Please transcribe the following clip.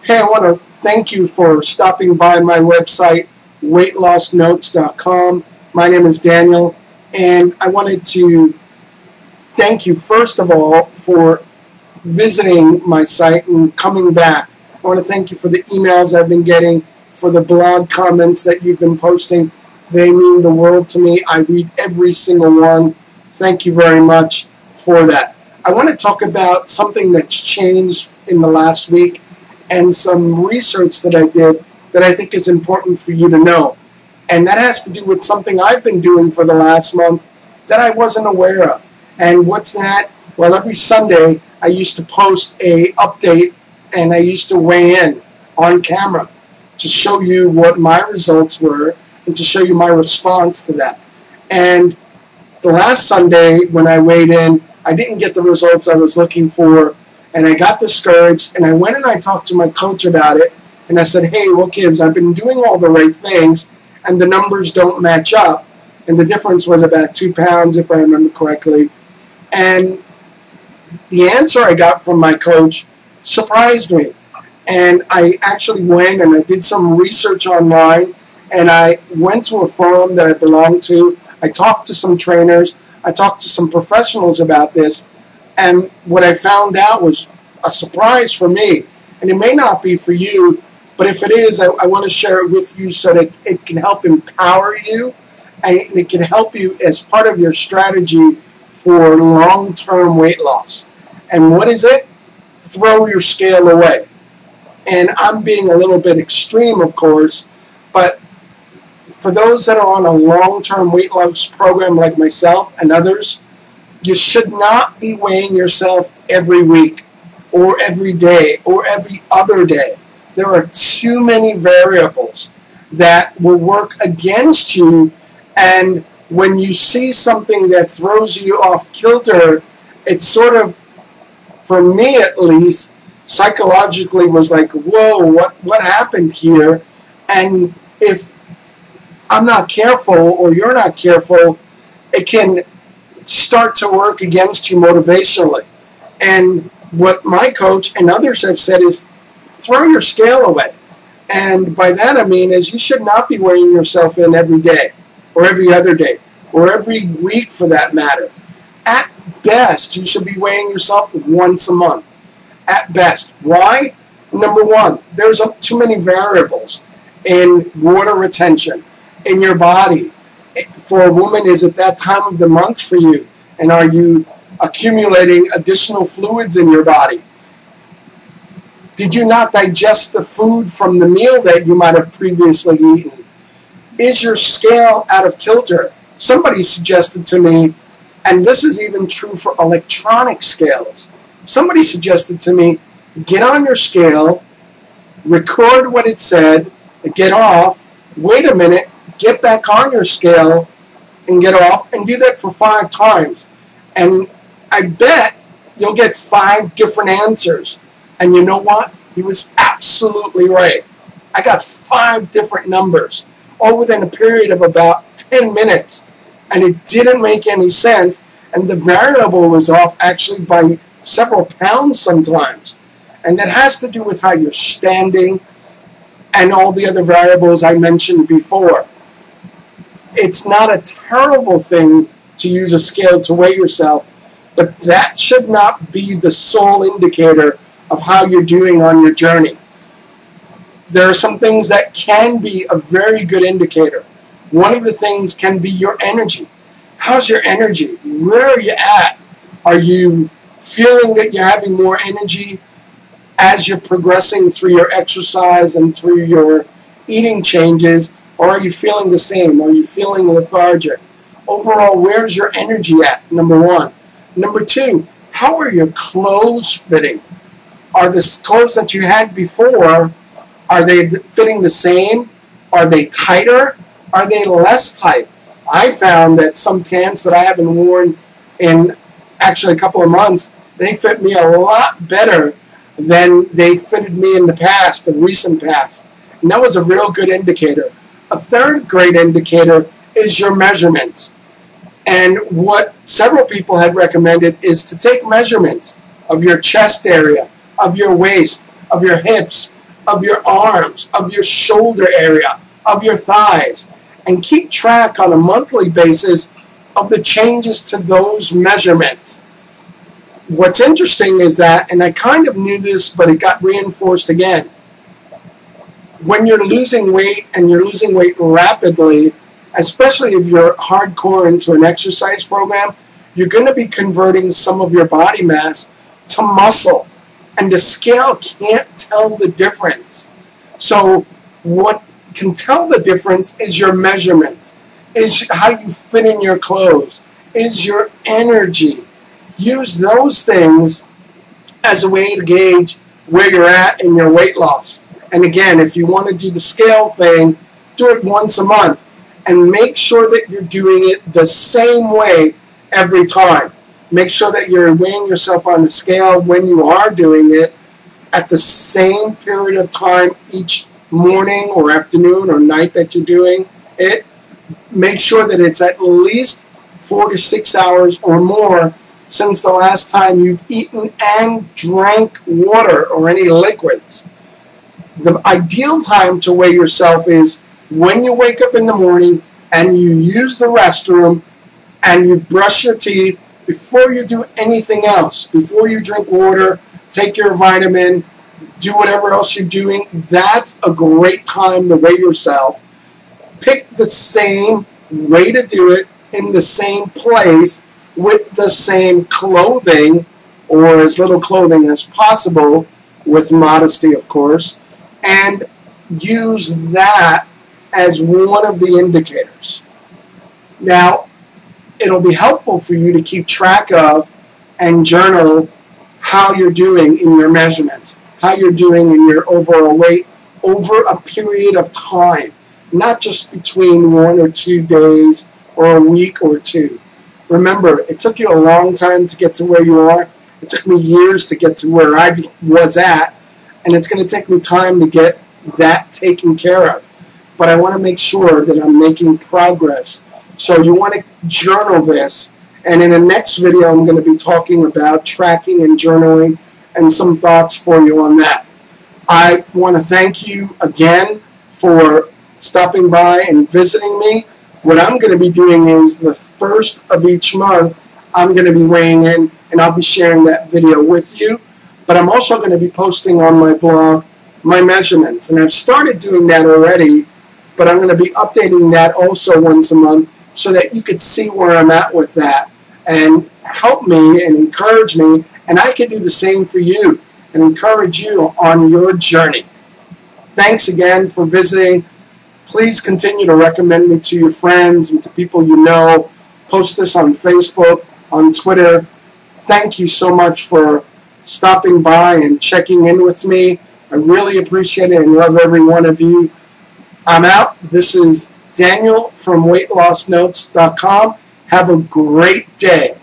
Hey, I want to thank you for stopping by my website, weightlossnotes.com. My name is Daniel, and I wanted to thank you, first of all, for visiting my site and coming back. I want to thank you for the emails I've been getting, for the blog comments that you've been posting. They mean the world to me. I read every single one. Thank you very much for that. I want to talk about something that's changed in the last week and some research that I did that I think is important for you to know. And that has to do with something I've been doing for the last month that I wasn't aware of. And what's that? Well, every Sunday I used to post a update and I used to weigh in on camera to show you what my results were and to show you my response to that. And the last Sunday when I weighed in, I didn't get the results I was looking for, and I got discouraged, and I went and I talked to my coach about it, and I said, hey, well, kids, I've been doing all the right things, and the numbers don't match up, and the difference was about 2 pounds, if I remember correctly. And the answer I got from my coach surprised me, and I actually went and I did some research online, and I went to a forum that I belong to. I talked to some trainers. I talked to some professionals about this, and what I found out was a surprise for me. And it may not be for you, but if it is, I want to share it with you so that it can help empower you, and it can help you as part of your strategy for long-term weight loss. And what is it? Throw your scale away. And I'm being a little bit extreme, of course, but for those that are on a long-term weight loss program like myself and others, you should not be weighing yourself every week or every day or every other day. There are too many variables that will work against you, and when you see something that throws you off kilter, it's sort of, for me at least, psychologically was like, whoa, what happened here? And if I'm not careful or you're not careful, it can start to work against you motivationally. And what my coach and others have said is throw your scale away. And by that I mean is you should not be weighing yourself in every day or every other day or every week for that matter. At best, you should be weighing yourself once a month. At best. Why? Number one, there's too many variables in water retention in your body. For a woman, is it that time of the month for you? And are you accumulating additional fluids in your body? Did you not digest the food from the meal that you might have previously eaten? Is your scale out of kilter? Somebody suggested to me, and this is even true for electronic scales, somebody suggested to me, get on your scale, record what it said, get off, wait a minute, get back on your scale and get off, and do that for 5 times. And I bet you'll get 5 different answers. And you know what? He was absolutely right. I got 5 different numbers, all within a period of about 10 minutes. And it didn't make any sense. And the variable was off actually by several pounds sometimes. And that has to do with how you're standing and all the other variables I mentioned before. It's not a terrible thing to use a scale to weigh yourself, but that should not be the sole indicator of how you're doing on your journey. There are some things that can be a very good indicator. One of the things can be your energy. How's your energy? Where are you at? Are you feeling that you're having more energy as you're progressing through your exercise and through your eating changes? Or are you feeling the same? Are you feeling lethargic? Overall, where's your energy at, number one? Number two, how are your clothes fitting? Are the clothes that you had before, are they fitting the same? Are they tighter? Are they less tight? I found that some pants that I haven't worn in actually a couple of months, they fit me a lot better than they fitted me in the past, the recent past. And that was a real good indicator. A third great indicator is your measurements. And what several people had recommended is to take measurements of your chest area, of your waist, of your hips, of your arms, of your shoulder area, of your thighs, and keep track on a monthly basis of the changes to those measurements. What's interesting is that, and I kind of knew this, but it got reinforced again, when you're losing weight and you're losing weight rapidly, especially if you're hardcore into an exercise program, you're going to be converting some of your body mass to muscle, and the scale can't tell the difference. So what can tell the difference is your measurements, is how you fit in your clothes, is your energy. Use those things as a way to gauge where you're at in your weight loss. And again, if you want to do the scale thing, do it once a month and make sure that you're doing it the same way every time. Make sure that you're weighing yourself on the scale when you are doing it at the same period of time each morning or afternoon or night that you're doing it. Make sure that it's at least 4 to 6 hours or more since the last time you've eaten and drank water or any liquids. The ideal time to weigh yourself is when you wake up in the morning and you use the restroom and you brush your teeth before you do anything else, before you drink water, take your vitamin, do whatever else you're doing. That's a great time to weigh yourself. Pick the same way to do it in the same place with the same clothing, or as little clothing as possible, with modesty, of course, and use that as one of the indicators. Now, it'll be helpful for you to keep track of and journal how you're doing in your measurements, how you're doing in your overall weight over a period of time, not just between 1 or 2 days or a week or two. Remember, it took you a long time to get to where you are. It took me years to get to where I was at, and it's going to take me time to get that taken care of. But I want to make sure that I'm making progress. So you want to journal this, and in the next video I'm going to be talking about tracking and journaling and some thoughts for you on that. I want to thank you again for stopping by and visiting me. What I'm going to be doing is the first of each month I'm going to be weighing in, and I'll be sharing that video with you. But I'm also going to be posting on my blog my measurements, and I've started doing that already, but I'm going to be updating that also once a month so that you could see where I'm at with that and help me and encourage me, and I can do the same for you and encourage you on your journey. Thanks again for visiting. Please continue to recommend me to your friends and to people you know. Post this on Facebook, on Twitter. Thank you so much for stopping by and checking in with me. I really appreciate it and love every one of you. I'm out. This is Daniel from WeightLossNotes.com. Have a great day.